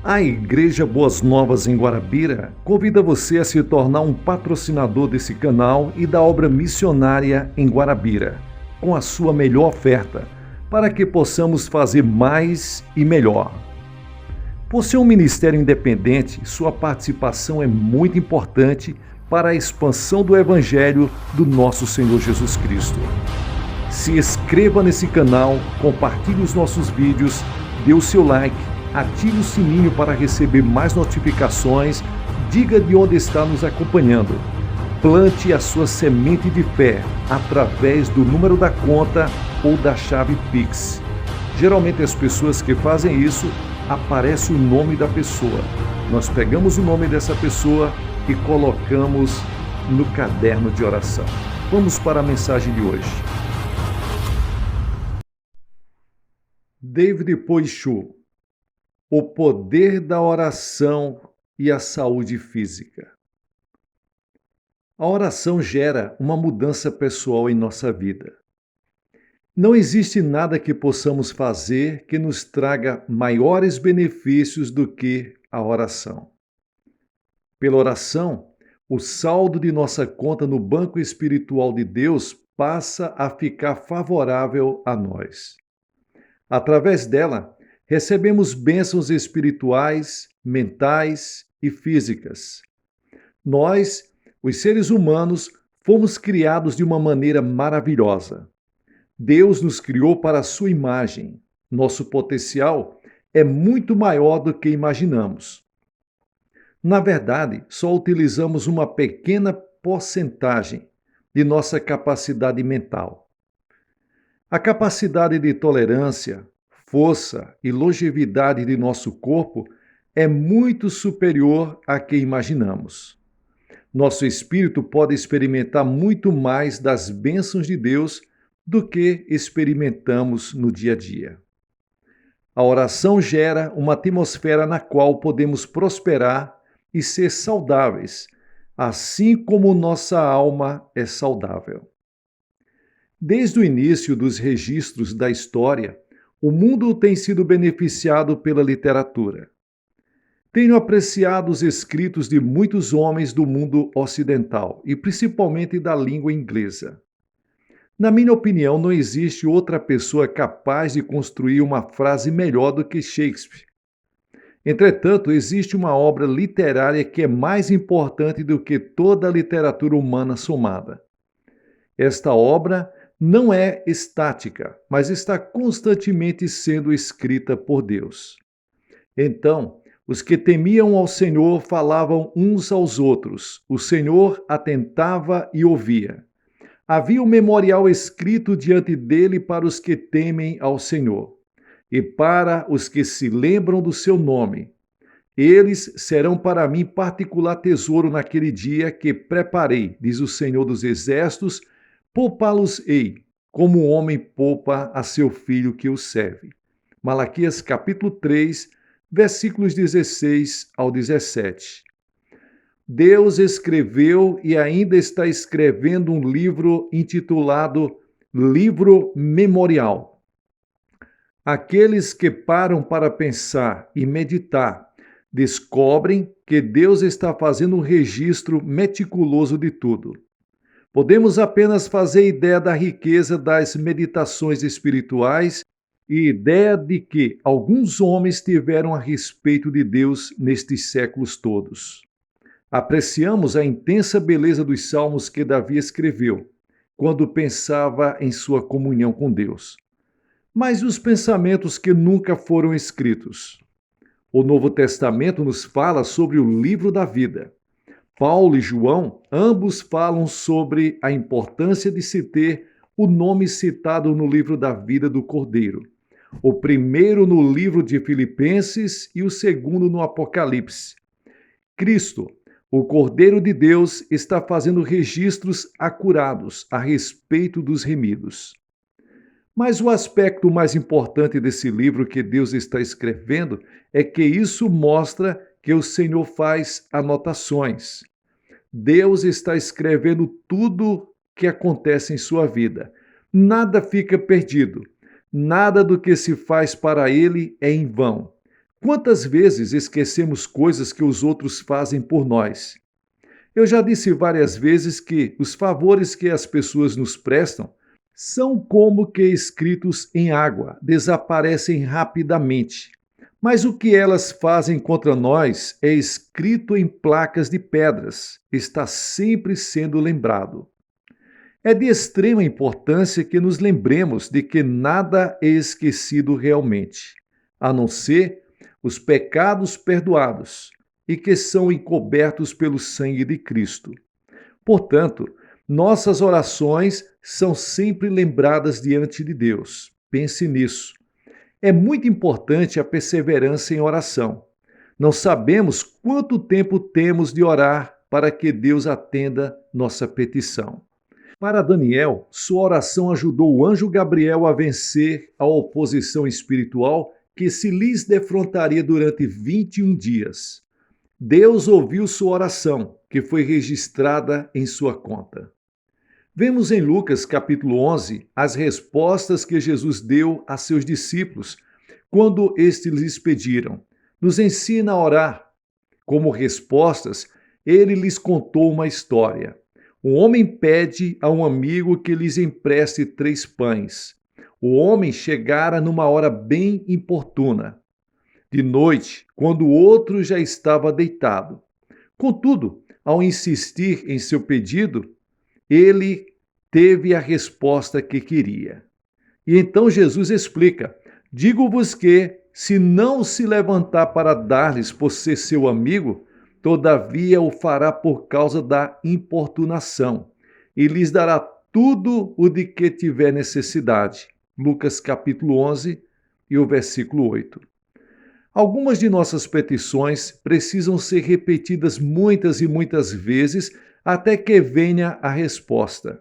A Igreja Boas Novas em Guarabira convida você a se tornar um patrocinador desse canal e da obra missionária em Guarabira, com a sua melhor oferta, para que possamos fazer mais e melhor. Por ser um ministério independente, sua participação é muito importante para a expansão do Evangelho do nosso Senhor Jesus Cristo. Se inscreva nesse canal, compartilhe os nossos vídeos, dê o seu like, ative o sininho para receber mais notificações, diga de onde está nos acompanhando. Plante a sua semente de fé através do número da conta ou da chave Pix. Geralmente as pessoas que fazem isso, aparece o nome da pessoa. Nós pegamos o nome dessa pessoa e colocamos no caderno de oração. Vamos para a mensagem de hoje. David Poichot: o poder da oração e a saúde física. A oração gera uma mudança pessoal em nossa vida. Não existe nada que possamos fazer que nos traga maiores benefícios do que a oração. Pela oração, o saldo de nossa conta no banco espiritual de Deus passa a ficar favorável a nós. Através dela, recebemos bênçãos espirituais, mentais e físicas. Nós, os seres humanos, fomos criados de uma maneira maravilhosa. Deus nos criou para a sua imagem. Nosso potencial é muito maior do que imaginamos. Na verdade, só utilizamos uma pequena porcentagem de nossa capacidade mental. A capacidade de tolerância, força e longevidade de nosso corpo é muito superior à que imaginamos. Nosso espírito pode experimentar muito mais das bênçãos de Deus do que experimentamos no dia a dia. A oração gera uma atmosfera na qual podemos prosperar e ser saudáveis, assim como nossa alma é saudável. Desde o início dos registros da história, o mundo tem sido beneficiado pela literatura. Tenho apreciado os escritos de muitos homens do mundo ocidental, e principalmente da língua inglesa. Na minha opinião, não existe outra pessoa capaz de construir uma frase melhor do que Shakespeare. Entretanto, existe uma obra literária que é mais importante do que toda a literatura humana somada. Esta obra não é estática, mas está constantemente sendo escrita por Deus. Então, os que temiam ao Senhor falavam uns aos outros. O Senhor atentava e ouvia. Havia um memorial escrito diante dele para os que temem ao Senhor, e para os que se lembram do seu nome. Eles serão para mim particular tesouro naquele dia que preparei, diz o Senhor dos Exércitos. Poupá-los-ei, como o homem poupa a seu filho que o serve. Malaquias capítulo 3, versículos 16 ao 17. Deus escreveu e ainda está escrevendo um livro intitulado Livro Memorial. Aqueles que param para pensar e meditar descobrem que Deus está fazendo um registro meticuloso de tudo. Podemos apenas fazer ideia da riqueza das meditações espirituais e ideia de que alguns homens tiveram a respeito de Deus nestes séculos todos. Apreciamos a intensa beleza dos salmos que Davi escreveu, quando pensava em sua comunhão com Deus. Mas os pensamentos que nunca foram escritos. O Novo Testamento nos fala sobre o livro da vida. Paulo e João, ambos falam sobre a importância de se ter o nome citado no livro da vida do Cordeiro. O primeiro no livro de Filipenses e o segundo no Apocalipse. Cristo, o Cordeiro de Deus, está fazendo registros acurados a respeito dos remidos. Mas o aspecto mais importante desse livro que Deus está escrevendo é que isso mostra que o Senhor faz anotações. Deus está escrevendo tudo que acontece em sua vida. Nada fica perdido. Nada do que se faz para Ele é em vão. Quantas vezes esquecemos coisas que os outros fazem por nós? Eu já disse várias vezes que os favores que as pessoas nos prestam são como que escritos em água, desaparecem rapidamente. Mas o que elas fazem contra nós é escrito em placas de pedras, está sempre sendo lembrado. É de extrema importância que nos lembremos de que nada é esquecido realmente, a não ser os pecados perdoados e que são encobertos pelo sangue de Cristo. Portanto, nossas orações são sempre lembradas diante de Deus. Pense nisso. É muito importante a perseverança em oração. Não sabemos quanto tempo temos de orar para que Deus atenda nossa petição. Para Daniel, sua oração ajudou o anjo Gabriel a vencer a oposição espiritual que se lhes defrontaria durante 21 dias. Deus ouviu sua oração, que foi registrada em sua conta. Vemos em Lucas capítulo 11 as respostas que Jesus deu a seus discípulos quando estes lhes pediram: "Nos ensina a orar." Como respostas, ele lhes contou uma história. Um homem pede a um amigo que lhes empreste 3 pães. O homem chegara numa hora bem importuna, de noite, quando o outro já estava deitado. Contudo, ao insistir em seu pedido, ele teve a resposta que queria. E então Jesus explica: "Digo-vos que, se não se levantar para dar-lhes por ser seu amigo, todavia o fará por causa da importunação, e lhes dará tudo o de que tiver necessidade." Lucas capítulo 11 e o versículo 8. Algumas de nossas petições precisam ser repetidas muitas e muitas vezes até que venha a resposta.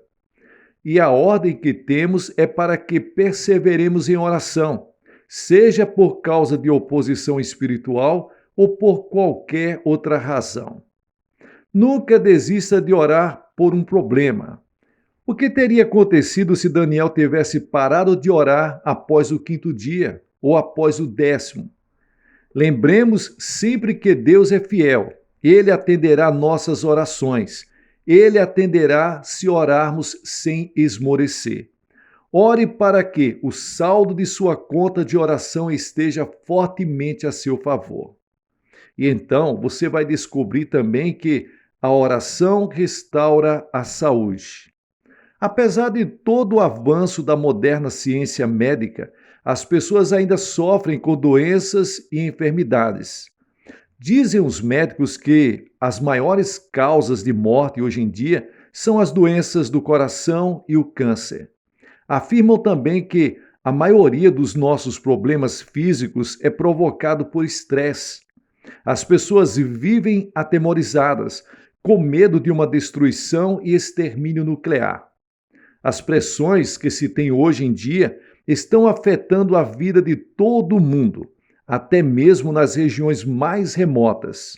E a ordem que temos é para que perseveremos em oração, seja por causa de oposição espiritual ou por qualquer outra razão. Nunca desista de orar por um problema. O que teria acontecido se Daniel tivesse parado de orar após o 5º dia ou após o 10º? Lembremos sempre que Deus é fiel. Ele atenderá nossas orações. Ele atenderá se orarmos sem esmorecer. Ore para que o saldo de sua conta de oração esteja fortemente a seu favor. E então você vai descobrir também que a oração restaura a saúde. Apesar de todo o avanço da moderna ciência médica, as pessoas ainda sofrem com doenças e enfermidades. Dizem os médicos que as maiores causas de morte hoje em dia são as doenças do coração e o câncer. Afirmam também que a maioria dos nossos problemas físicos é provocado por estresse. As pessoas vivem atemorizadas, com medo de uma destruição e extermínio nuclear. As pressões que se tem hoje em dia estão afetando a vida de todo mundo, até mesmo nas regiões mais remotas.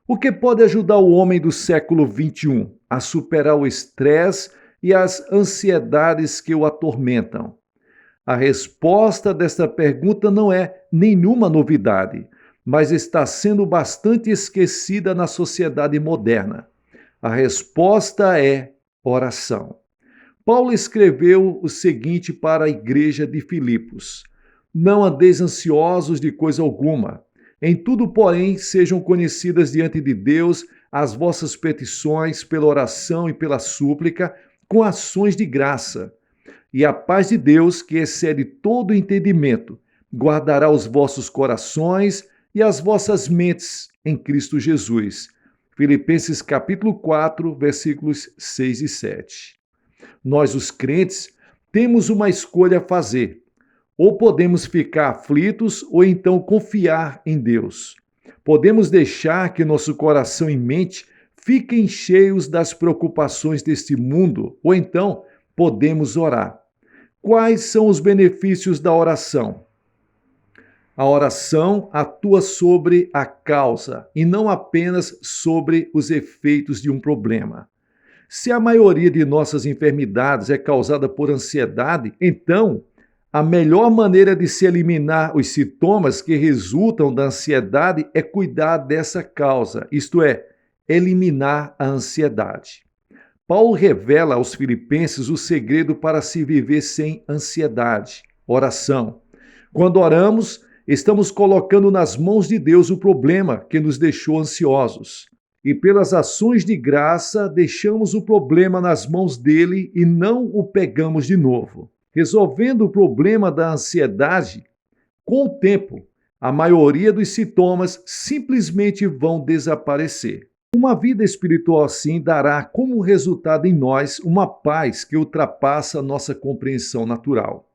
O que pode ajudar o homem do século XXI a superar o estresse e as ansiedades que o atormentam? A resposta desta pergunta não é nenhuma novidade, mas está sendo bastante esquecida na sociedade moderna. A resposta é oração. Paulo escreveu o seguinte para a igreja de Filipos: "Não andeis ansiosos de coisa alguma. Em tudo, porém, sejam conhecidas diante de Deus as vossas petições pela oração e pela súplica, com ações de graça. E a paz de Deus, que excede todo entendimento, guardará os vossos corações e as vossas mentes em Cristo Jesus." Filipenses capítulo 4, versículos 6 e 7. Nós, os crentes, temos uma escolha a fazer. Ou podemos ficar aflitos ou então confiar em Deus. Podemos deixar que nosso coração e mente fiquem cheios das preocupações deste mundo, ou então podemos orar. Quais são os benefícios da oração? A oração atua sobre a causa e não apenas sobre os efeitos de um problema. Se a maioria de nossas enfermidades é causada por ansiedade, então A melhor maneira de se eliminar os sintomas que resultam da ansiedade é cuidar dessa causa, isto é, eliminar a ansiedade. Paulo revela aos Filipenses o segredo para se viver sem ansiedade: oração. Quando oramos, estamos colocando nas mãos de Deus o problema que nos deixou ansiosos. E pelas ações de graça, deixamos o problema nas mãos dele e não o pegamos de novo. Resolvendo o problema da ansiedade, com o tempo, a maioria dos sintomas simplesmente vão desaparecer. Uma vida espiritual assim dará como resultado em nós uma paz que ultrapassa a nossa compreensão natural.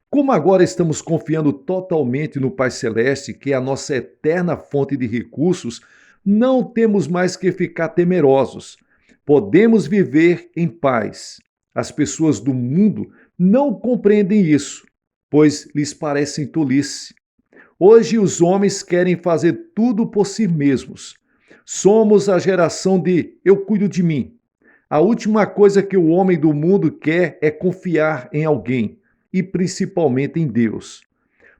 Como agora estamos confiando totalmente no Pai Celeste, que é a nossa eterna fonte de recursos, não temos mais que ficar temerosos. Podemos viver em paz. As pessoas do mundo não compreendem isso, pois lhes parecem tolice. Hoje os homens querem fazer tudo por si mesmos. Somos a geração de eu cuido de mim. A última coisa que o homem do mundo quer é confiar em alguém, e principalmente em Deus.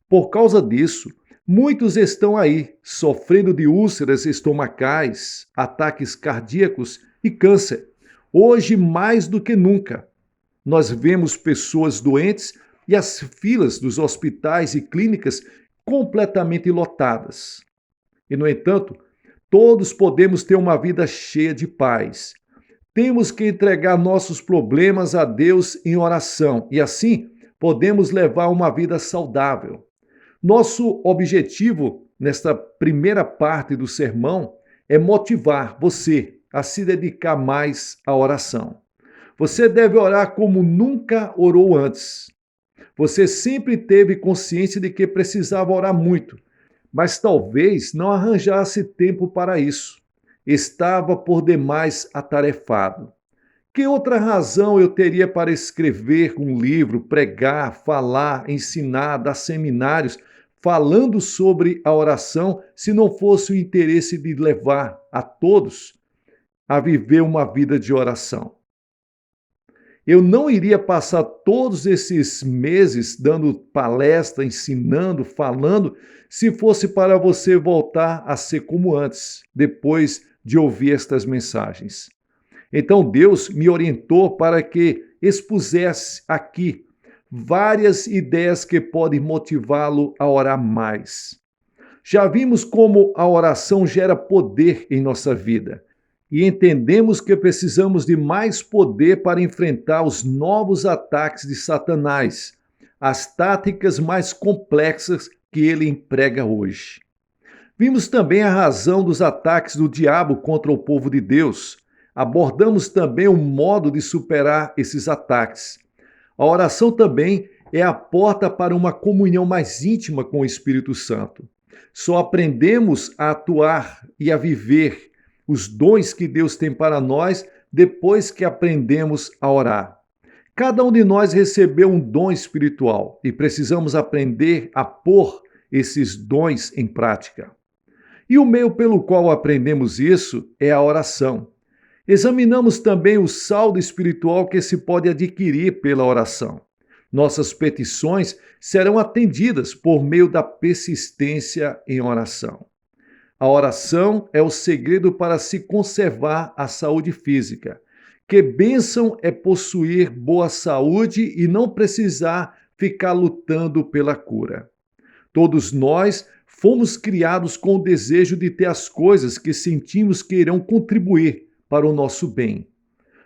Por causa disso, muitos estão aí sofrendo de úlceras estomacais, ataques cardíacos e câncer. Hoje, mais do que nunca, nós vemos pessoas doentes e as filas dos hospitais e clínicas completamente lotadas. E, no entanto, todos podemos ter uma vida cheia de paz. Temos que entregar nossos problemas a Deus em oração e, assim, podemos levar uma vida saudável. Nosso objetivo nesta primeira parte do sermão é motivar você a se dedicar mais à oração. Você deve orar como nunca orou antes. Você sempre teve consciência de que precisava orar muito, mas talvez não arranjasse tempo para isso. Estava por demais atarefado. Que outra razão eu teria para escrever um livro, pregar, falar, ensinar, dar seminários, falando sobre a oração, se não fosse o interesse de levar a todos a viver uma vida de oração? Eu não iria passar todos esses meses dando palestra, ensinando, falando, se fosse para você voltar a ser como antes, depois de ouvir estas mensagens. Então Deus me orientou para que expusesse aqui várias ideias que podem motivá-lo a orar mais. Já vimos como a oração gera poder em nossa vida e entendemos que precisamos de mais poder para enfrentar os novos ataques de Satanás, as táticas mais complexas que ele emprega hoje. Vimos também a razão dos ataques do diabo contra o povo de Deus. Abordamos também o modo de superar esses ataques. A oração também é a porta para uma comunhão mais íntima com o Espírito Santo. Só aprendemos a atuar e a viver os dons que Deus tem para nós depois que aprendemos a orar. Cada um de nós recebeu um dom espiritual e precisamos aprender a pôr esses dons em prática. E o meio pelo qual aprendemos isso é a oração. Examinamos também o saldo espiritual que se pode adquirir pela oração. Nossas petições serão atendidas por meio da persistência em oração. A oração é o segredo para se conservar a saúde física. Que bênção é possuir boa saúde e não precisar ficar lutando pela cura. Todos nós fomos criados com o desejo de ter as coisas que sentimos que irão contribuir para o nosso bem.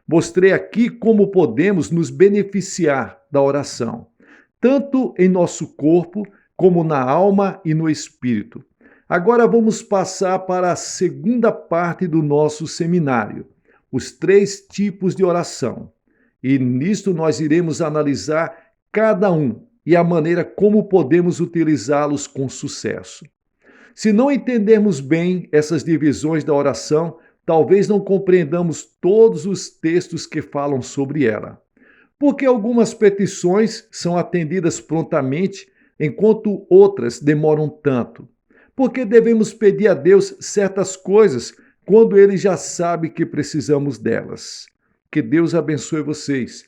Mostrei aqui como podemos nos beneficiar da oração, tanto em nosso corpo, como na alma e no espírito. Agora vamos passar para a segunda parte do nosso seminário, os 3 tipos de oração. E nisto nós iremos analisar cada um e a maneira como podemos utilizá-los com sucesso. Se não entendermos bem essas divisões da oração, talvez não compreendamos todos os textos que falam sobre ela. Porque algumas petições são atendidas prontamente, enquanto outras demoram tanto. Porque devemos pedir a Deus certas coisas quando Ele já sabe que precisamos delas. Que Deus abençoe vocês.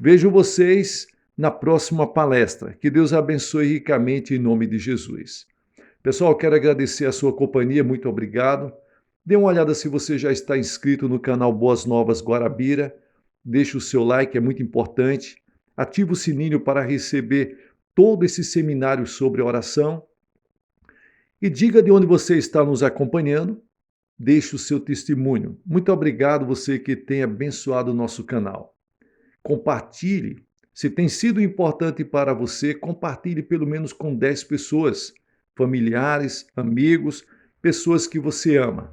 Vejo vocês na próxima palestra. Que Deus abençoe ricamente em nome de Jesus. Pessoal, quero agradecer a sua companhia, muito obrigado. Dê uma olhada se você já está inscrito no canal Boas Novas Guarabira. Deixe o seu like, é muito importante. Ative o sininho para receber todo esse seminário sobre oração. E diga de onde você está nos acompanhando. Deixe o seu testemunho. Muito obrigado você que tem abençoado o nosso canal. Compartilhe. Se tem sido importante para você, compartilhe pelo menos com 10 pessoas, familiares, amigos, pessoas que você ama.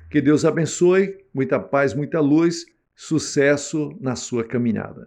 Que Deus abençoe, muita paz, muita luz, sucesso na sua caminhada.